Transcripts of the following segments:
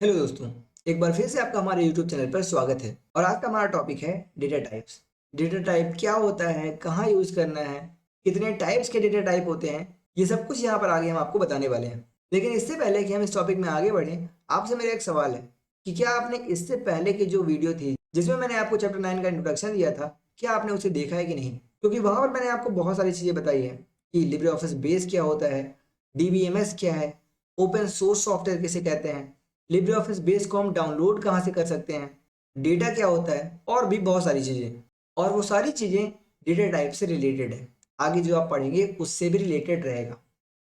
Hello दोस्तों, एक बार फिर से आपका हमारे YouTube चैनल पर स्वागत है। और आज का हमारा टॉपिक है डेटा टाइप्स। डेटा टाइप क्या होता है, कहाँ यूज़ करना है, कितने टाइप्स के डेटा टाइप होते हैं, ये सब कुछ यहाँ पर आगे हम आपको बताने वाले हैं। लेकिन इससे पहले कि हम इस टॉपिक में आगे बढ़ें, आपसे मेरा एक सवाल है कि क्या आपने इससे पहले की जो वीडियो थी जिसमें मैंने आपको चैप्टर 9 का इंट्रोडक्शन दिया था, क्या आपने उसे देखा है कि नहीं? क्योंकि वहाँ पर मैंने आपको बहुत सारी चीज़ें बताई हैं कि लिब्रे ऑफिस बेस क्या होता है, DBMS क्या है, ओपन सोर्स सॉफ्टवेयर किसे कहते हैं, लिब्रे ऑफिस बेस को हम डाउनलोड कहाँ से कर सकते हैं, डेटा क्या होता है और भी बहुत सारी चीज़ें। और वो सारी चीज़ें डेटा टाइप से रिलेटेड है। आगे जो आप पढ़ेंगे उससे भी रिलेटेड रहेगा।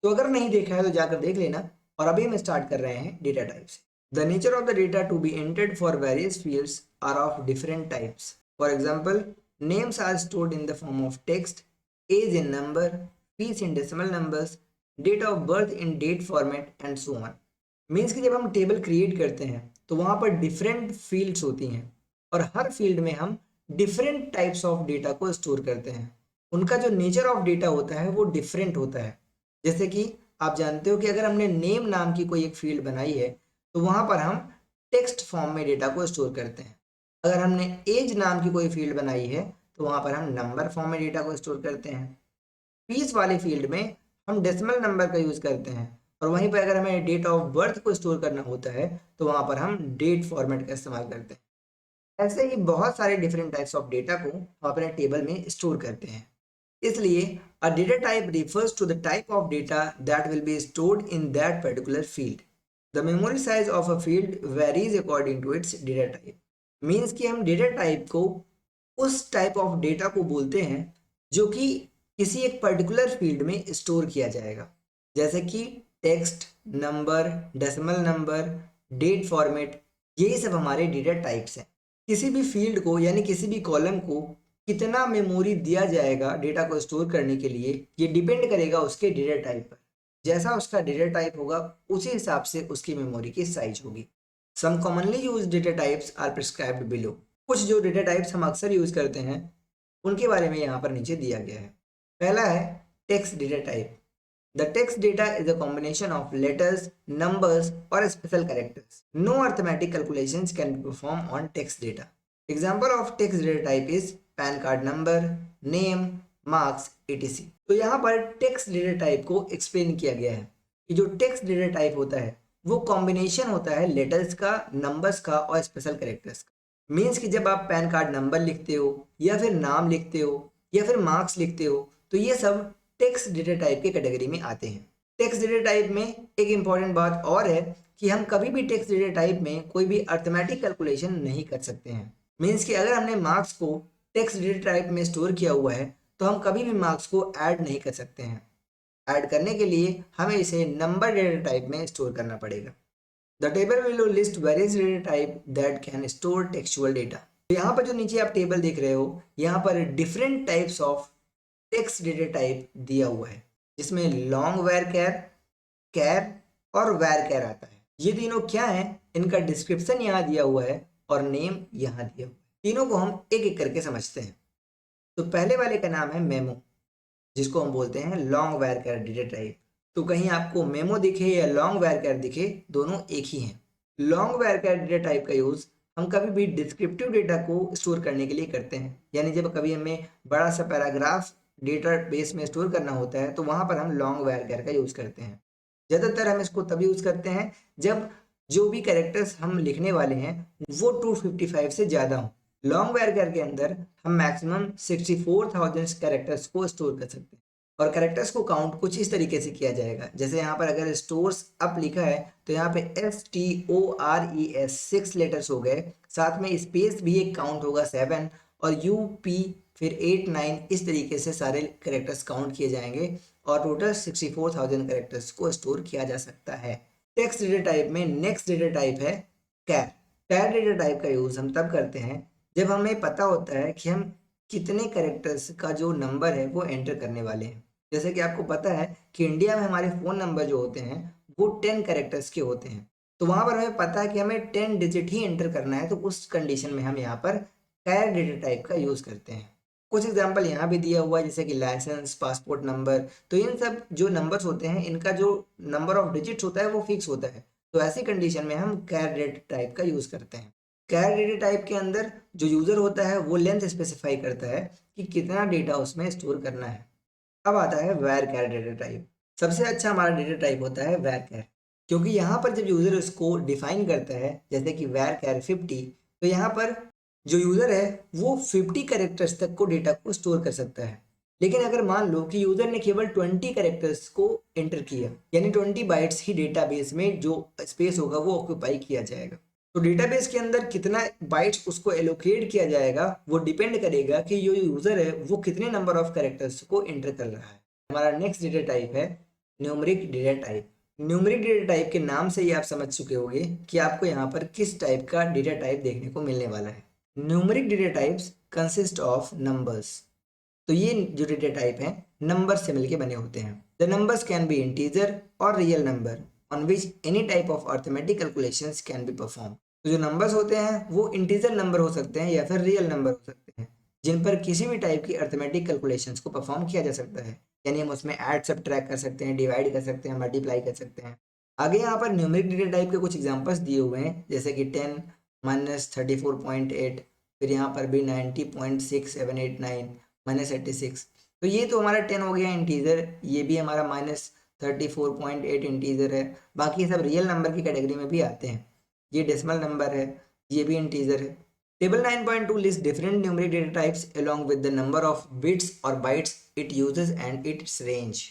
तो अगर नहीं देखा है तो जाकर देख लेना। और अभी हम स्टार्ट कर रहे हैं डेटा टाइप से। The nature of the data to be entered for various fields are of different types. For example, names are stored in the form of text, age in number, fees in decimal numbers, date of birth in date format and so on. Means कि जब हम table create करते हैं तो वहाँ पर different fields होती हैं और हर फील्ड में हम डिफरेंट टाइप्स ऑफ डेटा को स्टोर करते हैं। उनका जो नेचर ऑफ डेटा होता है वो डिफरेंट होता है। जैसे कि आप जानते हो कि अगर हमने नेम नाम की कोई एक फील्ड बनाई है तो वहाँ पर हम टेक्स्ट फॉर्म में डेटा को स्टोर करते हैं। अगर हमने एज नाम की कोई फील्ड बनाई है तो वहाँ पर हम नंबर फॉर्म में डेटा को स्टोर करते हैं। फीस वाले फील्ड में हम डेसिमल नंबर का यूज़ करते हैं। और वहीं पर अगर हमें डेट ऑफ बर्थ को स्टोर करना होता है तो वहाँ पर हम डेट फॉर्मेट का इस्तेमाल करते हैं। ऐसे ही बहुत सारे डिफरेंट टाइप्स ऑफ डेटा को हम अपने टेबल में स्टोर करते हैं। इसलिए a data type refers to the type of data that will be stored in that particular field. The memory size of a field varies according to its data type. Means कि हम data type को उस type of data को बोलते हैं जो कि किसी एक पर्टिकुलर फील्ड में स्टोर किया जाएगा। जैसे कि text, number, decimal number, date format, यही सब हमारे डेटा टाइप्स हैं। किसी भी फील्ड को यानी किसी भी कॉलम को कितना मेमोरी दिया जाएगा डेटा को स्टोर करने के लिए, ये डिपेंड करेगा उसके डेटा टाइप पर। जैसा उसका डेटा टाइप होगा उसी हिसाब से उसकी मेमोरी की साइज होगी। Some commonly use data types are prescribed below. कुछ जो डेटा टाइप्स हम अक्सर यूज करते हैं उनके बारे में यहाँ पर नीचे दिया गया है। पहला है text data type. The text data is a combination of letters, numbers, or special characters. No arithmetic calculations can be performed on text data. Example of text data type is PAN card number, name, marks, etc. तो यहाँ पर text data type को explain किया गया है कि जो text data type होता है वो combination होता है letters का, numbers का और special characters का। मीन्स कि जब आप पैन कार्ड नंबर लिखते हो या फिर नाम लिखते हो या फिर मार्क्स लिखते हो तो ये सब टेक्स्ट डेटा टाइप के कैटेगरी में आते हैं। टेक्स्ट डेटा टाइप में एक इंपॉर्टेंट बात और है कि हम कभी भी टेक्स्ट डेटा टाइप में कोई भी अर्थमेटिक कैलकुलेशन नहीं कर सकते हैं। मीन्स कि अगर हमने मार्क्स को टेक्स्ट डेटा टाइप में स्टोर किया हुआ है तो हम कभी भी मार्क्स को ऐड नहीं कर सकते हैं। ऐड करने के लिए हमें इसे नंबर डेटा टाइप में स्टोर करना पड़ेगा। The table will list various data type that can store textual data. तो यहाँ पर जो नीचे आप टेबल देख रहे हो यहाँ पर different types of text data type दिया हुआ है जिसमें लॉन्ग वैर कैर, कैर और वैर कैर आता है। ये तीनों क्या है इनका डिस्क्रिप्शन यहाँ दिया हुआ है और नेम यहाँ दिया हुआ है। तीनों को हम एक एक करके समझते हैं। तो पहले वाले का नाम है मेमो, जिसको हम बोलते हैं लॉन्ग वैर कैर डेटा टाइप। तो कहीं आपको मेमो दिखे या लॉन्ग वैर कैर दिखे, दोनों एक ही हैं। लॉन्ग वैर कैर डेटा टाइप का यूज़ हम कभी भी डिस्क्रिप्टिव डेटा को स्टोर करने के लिए करते हैं। यानी जब कभी हमें बड़ा सा पैराग्राफ डेटा बेस में स्टोर करना होता है तो वहाँ पर हम लॉन्ग वैर कैर का यूज़ करते हैं। ज़्यादातर हम इसको तभी यूज़ करते हैं जब जो भी कैरेक्टर्स हम लिखने वाले हैं वो 255 से ज़्यादा हों। लॉन्ग वैर के अंदर हम मैक्सिमम 64,000 कैरेक्टर्स को स्टोर कर सकते हैं। और कैरेक्टर्स को काउंट कुछ इस तरीके से किया जाएगा। जैसे यहाँ पर अगर स्टोर्स अप लिखा है तो यहाँ पे STORES 6 लेटर्स हो गए, साथ में स्पेस भी एक काउंट होगा 7 और UP फिर 8 9 इस तरीके से सारे कैरेक्टर्स काउंट किए जाएंगे और टोटल 64,000 कैरेक्टर्स को स्टोर किया जा सकता है। टेक्स्ट डेटा टाइप में नेक्स्ट डेटा टाइप है कैर। कैर डेटा टाइप का यूज़ हम तब करते हैं जब हमें पता होता है कि हम कितने कैरेक्टर्स का जो नंबर है वो एंटर करने वाले हैं। जैसे कि आपको पता है कि इंडिया में हमारे फ़ोन नंबर जो होते हैं वो 10 कैरेक्टर्स के होते हैं। तो वहाँ पर हमें पता है कि हमें 10 डिजिट ही एंटर करना है, तो उस कंडीशन में हम यहाँ पर कैर डेटा टाइप का यूज़ करते हैं। कुछ एग्जाम्पल यहाँ भी दिया हुआ है जैसे कि लाइसेंस, पासपोर्ट नंबर। तो इन सब जो नंबर्स होते हैं इनका जो नंबर ऑफ डिजिट्स होता है वो फिक्स होता है। तो ऐसी कंडीशन में हम कैर डेटा टाइप का यूज़ करते हैं। कैर डेटा टाइप के अंदर जो यूज़र होता है वो लेंथ स्पेसिफाई करता है कि कितना डेटा उसमें स्टोर करना है। अब आता है वैर कैर डेटा टाइप। सबसे अच्छा हमारा डेटा टाइप होता है वैर कैर, क्योंकि यहाँ पर जब यूज़र इसको डिफाइन करता है जैसे कि वैर कैर 50, तो यहाँ पर जो यूज़र है वो 50 कैरेक्टर्स तक को डेटा को स्टोर कर सकता है। लेकिन अगर मान लो कि यूज़र ने केवल 20 कैरेक्टर्स को एंटर किया, यानी 20 बाइट्स ही डेटाबेस में जो स्पेस होगा वो ऑक्यूपाई किया जाएगा। तो डेटाबेस के अंदर कितना बाइट्स उसको एलोकेट किया जाएगा वो डिपेंड करेगा कि जो यूज़र है वो कितने नंबर ऑफ कैरेक्टर्स को एंटर कर रहा है। हमारा नेक्स्ट डेटा टाइप है numeric data type. Numeric data type के नाम से ही आप समझ चुके होंगे कि आपको यहाँ पर किस टाइप का डेटा टाइप देखने को मिलने वाला है। Numeric data types consist of numbers. तो ये जो डेटा टाइप हैं नंबर से मिलके बने होते हैं। The numbers can be integer और real number on which any type of arithmetic calculations can be perform. तो जो नंबर्स होते हैं वो इंटीजर नंबर हो सकते हैं या फिर रियल नंबर हो सकते हैं, जिन पर किसी भी टाइप की अर्थमेटिक कैलकुलेशंस को परफॉर्म किया जा सकता है। यानी हम उसमें ऐड सब्ट्रैक्ट कर सकते हैं, डिवाइड कर सकते हैं, मल्टीप्लाई कर सकते हैं। आगे यहाँ पर न्यूमेरिक डेटा टाइप के कुछ एग्जांपल्स दिए हुए हैं, जैसे कि 10 माइनस 34.8, फिर यहाँ पर भी 90.6789 माइनस 86। तो ये तो हमारा 10 हो गया इंटीजर, ये भी हमारा माइनस 34.8 इंटीजर है। बाकी सब रियल नंबर की कैटेगरी में भी आते हैं। ये डेसिमल नंबर है, ये भी इंटीजर है। Table 9.2 list different numeric data types along with the number of bits or bytes it uses and its range।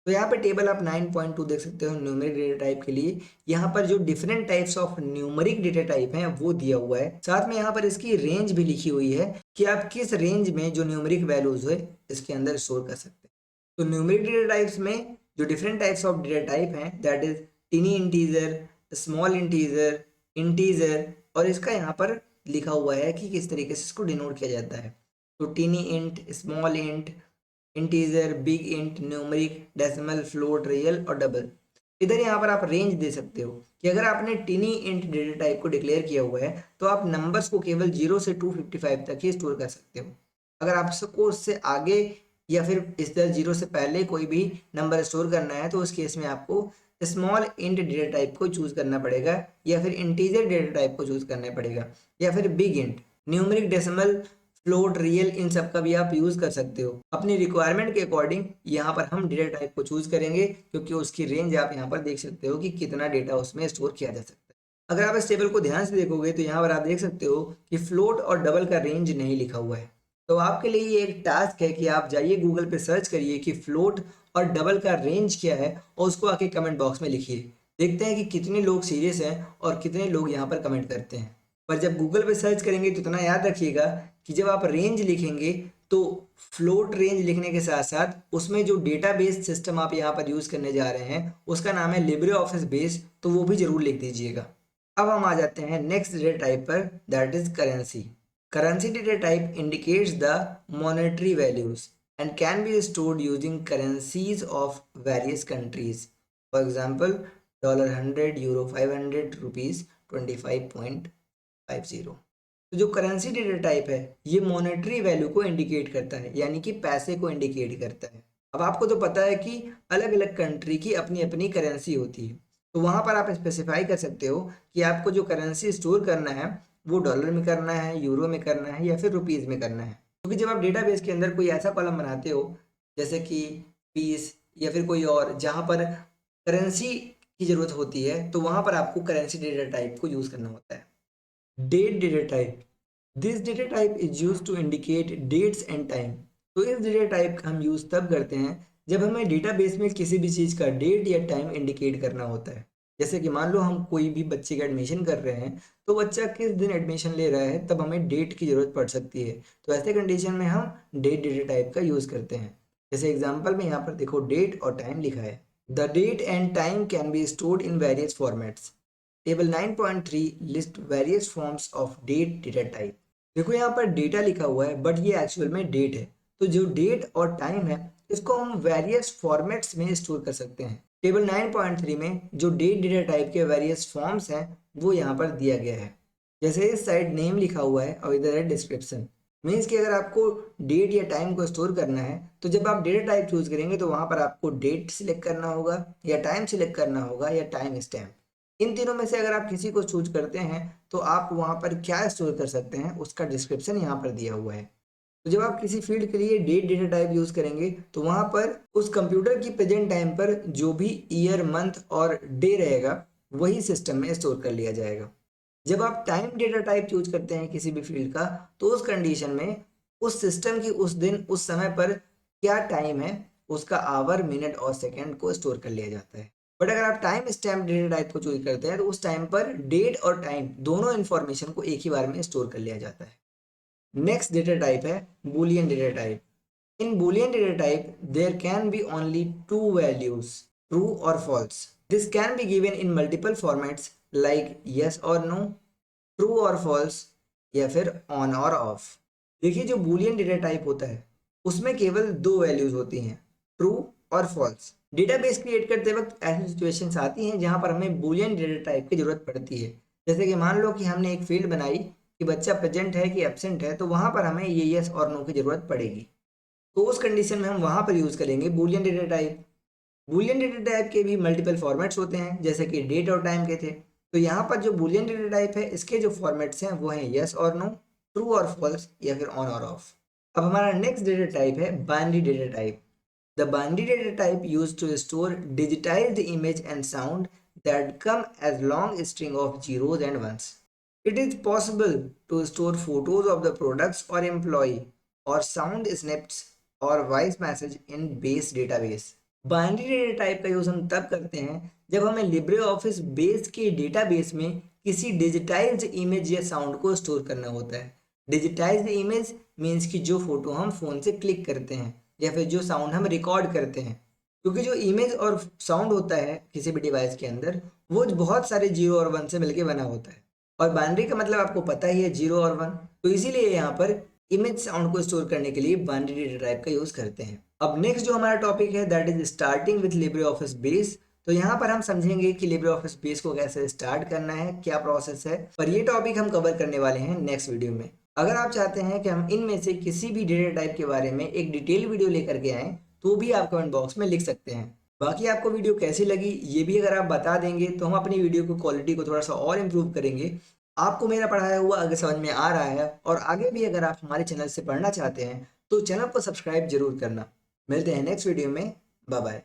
तो यहाँ पे टेबल आप 9.2 देख सकते हो न्यूमेरिक डेटा टाइप के लिए। यहाँ पर जो different types of numeric data type हैं वो दिया हुआ है, साथ में यहाँ पर इसकी रेंज भी लिखी हुई है कि आप किस रेंज में जो न्यूमेरिक वैल्यूज है इसके अंदर स्टोर कर सकते हैं। तो न्यूमेरिक डेटा टाइप्स में जो different types of data type हैं that is tiny integer, small integer, integer, और इसका यहाँ पर लिखा हुआ है कि किस तरीके से इसको डिनोट किया जाता है। तो टिनी int, small int, integer, big int, numeric, decimal, float, real और डबल। इधर यहाँ पर आप रेंज दे सकते हो कि अगर आपने टिनी इंट डेटा टाइप को डिक्लेयर किया हुआ है तो आप नंबर्स को केवल 0 से 255 तक ही स्टोर कर सकते हो। अगर आपको उससे आगे या फिर इस तरह 0 से पहले कोई भी नंबर स्टोर करना है तो उस केस में आपको स्मॉल इंट डेटा टाइप को चूज करना पड़ेगा, या फिर इंटीजर डेटा टाइप को चूज करना पड़ेगा, या फिर big int, numeric, decimal, float, real, इन सब का भी आप यूज कर सकते हो। अपनी रिक्वायरमेंट के अकॉर्डिंग यहाँ पर हम डेटा टाइप को चूज करेंगे, क्योंकि उसकी रेंज आप यहाँ पर देख सकते हो कि कितना डेटा उसमें स्टोर किया जा सकता है। अगर आप इस टेबल को ध्यान से देखोगे तो यहाँ पर आप देख सकते हो कि फ्लोट और डबल का रेंज नहीं लिखा हुआ है। तो आपके लिए ये एक टास्क है कि आप जाइए गूगल पे सर्च करिए कि फ्लोट और डबल का रेंज क्या है और उसको आके कमेंट बॉक्स में लिखिए। देखते हैं कि कितने लोग सीरियस हैं और कितने लोग यहाँ पर कमेंट करते हैं। पर जब गूगल पे सर्च करेंगे तो इतना याद रखिएगा कि जब आप रेंज लिखेंगे तो फ्लोट रेंज लिखने के साथ साथ उसमें जो डेटाबेस सिस्टम आप यहाँ पर यूज़ करने जा रहे हैं उसका नाम है लिब्रे ऑफिस बेस, तो वो भी जरूर लिख दीजिएगा। अब हम आ जाते हैं नेक्स्ट डेटा टाइप पर, that is currency. Currency data type indicates the monetary values and can be stored using currencies of various countries. For example, $100, Euro 500, rupees 25.50। तो जो करेंसी डेटा टाइप है ये मॉनेटरी वैल्यू को indicate करता है, यानी कि पैसे को इंडिकेट करता है। अब आपको तो पता है कि अलग अलग कंट्री की अपनी अपनी करेंसी होती है, तो वहां पर आप स्पेसिफाई कर सकते हो कि आपको जो करेंसी स्टोर करना है वो डॉलर में करना है, यूरो में करना है, या फिर रुपीज़ में करना है। क्योंकि जब आप डेटाबेस के अंदर कोई ऐसा कॉलम बनाते हो जैसे कि पीस या फिर कोई और जहाँ पर करेंसी की ज़रूरत होती है तो वहाँ पर आपको करेंसी डेटा टाइप को यूज़ करना होता है। Date data type, this data type is use to indicate dates and time. तो इस डेटा टाइप का हम यूज़ तब करते हैं जब हमें डेटाबेस में किसी भी चीज़ का डेट या टाइम इंडिकेट करना होता है। जैसे कि मान लो हम कोई भी बच्चे का एडमिशन कर रहे हैं तो बच्चा किस दिन एडमिशन ले रहा है तब हमें डेट की ज़रूरत पड़ सकती है। तो ऐसे कंडीशन में हम डेट डेटा टाइप का यूज़ करते हैं। जैसे एग्जाम्पल में यहाँ पर देखो डेट और टाइम लिखा है। The date and time can be stored in various formats. Table 9.3 list various forms of date data type. देखो यहाँ पर डेटा लिखा हुआ है बट ये एक्चुअल में डेट है। तो जो डेट और टाइम है इसको हम वेरियस फॉर्मेट्स में स्टोर कर सकते हैं। टेबल 9.3 में जो डेट डेटा टाइप के वेरियस फॉर्म्स हैं वो यहाँ पर दिया गया है। जैसे इस साइड नेम लिखा हुआ है और इधर है डिस्क्रिप्शन। मीन्स कि अगर आपको डेट या टाइम को स्टोर करना है तो जब आप डेटा टाइप चूज करेंगे तो वहाँ पर आपको डेट सिलेक्ट करना होगा या टाइम सिलेक्ट करना होगा या टाइम स्टैम्प। इन तीनों में से अगर आप किसी को चूज करते हैं तो आप वहाँ पर क्या स्टोर कर सकते हैं उसका डिस्क्रिप्शन यहाँ पर दिया हुआ है। तो जब आप किसी फील्ड के लिए डेट डेटा टाइप यूज़ करेंगे तो वहाँ पर उस कंप्यूटर की प्रेजेंट टाइम पर जो भी ईयर मंथ और डे रहेगा वही सिस्टम में स्टोर कर लिया जाएगा। जब आप टाइम डेटा टाइप चूज करते हैं किसी भी फील्ड का तो उस कंडीशन में उस सिस्टम की उस दिन उस समय पर क्या टाइम है उसका आवर मिनट और सेकंड को स्टोर कर लिया जाता है। बट अगर आप टाइम स्टैम्प डेटा टाइप को चूज करते हैं तो उस टाइम पर डेट और टाइम दोनों इन्फॉर्मेशन को एक ही बार में स्टोर कर लिया जाता है। नेक्स्ट डेटा टाइप है Boolean data type. In Boolean data type, there can be only two values, true or false. This can be given in multiple formats like yes or no, true or false या फिर on और off। देखिए जो Boolean data type होता है उसमें केवल दो वैल्यूज होती हैं, true और false। डेटाबेस क्रिएट करते वक्त ऐसी सिचुएशंस आती हैं जहां पर हमें Boolean डेटा टाइप की जरूरत पड़ती है। जैसे कि मान लो कि हमने एक फील्ड बनाई कि बच्चा प्रेजेंट है कि एब्सेंट है, तो वहां पर हमें ये यस और नो की जरूरत पड़ेगी। तो उस कंडीशन में हम वहां पर यूज करेंगे Boolean data type. Boolean data type के भी मल्टीपल फॉर्मेट्स होते हैं जैसे कि डेट और टाइम के थे। तो यहाँ पर जो बूलियन डेटा टाइप है इसके जो फॉर्मेट्स हैं वो हैं यस और नो, ट्रू और फॉल्स या फिर ऑन और ऑफ। अब हमारा नेक्स्ट डेटा टाइप है binary data type. The binary data type use to store digitised image and sound that come as long string of zeros and ones. It is possible to store photos of the products or employee or sound snippets और voice message इन base database. Binary data type का use हम तब करते हैं जब हमें Libre office base के database में किसी डिजिटाइज्ड इमेज या साउंड को स्टोर करना होता है। डिजिटाइज्ड इमेज मीन्स कि जो फोटो हम फोन से क्लिक करते हैं या फिर जो साउंड हम रिकॉर्ड करते हैं, क्योंकि जो इमेज और साउंड होता है किसी भी डिवाइस के अंदर वो बहुत सारे जीरो और वन से मिलकर बना होता है। और बाइनरी का मतलब आपको पता ही है, जीरो और वन। तो इसीलिए यहाँ पर इमेज साउंड को स्टोर करने के लिए बाइनरी डेटा टाइप का यूज करते हैं। अब नेक्स्ट जो हमारा टॉपिक है that is starting with Libre office base. तो यहाँ पर हम समझेंगे कि लिब्रे ऑफिस बेस को कैसे स्टार्ट करना है, क्या प्रोसेस है, और ये टॉपिक हम कवर करने वाले हैं नेक्स्ट वीडियो में। अगर आप चाहते हैं कि हम इनमें से किसी भी डेटा टाइप के बारे में एक डिटेल वीडियो लेकर के आए तो भी आप कमेंट बॉक्स में लिख सकते हैं। बाकी आपको वीडियो कैसी लगी ये भी अगर आप बता देंगे तो हम अपनी वीडियो को क्वालिटी को थोड़ा सा और इम्प्रूव करेंगे। आपको मेरा पढ़ाया हुआ अगर समझ में आ रहा है और आगे भी अगर आप हमारे चैनल से पढ़ना चाहते हैं तो चैनल को सब्सक्राइब जरूर करना। मिलते हैं नेक्स्ट वीडियो में। Bye bye.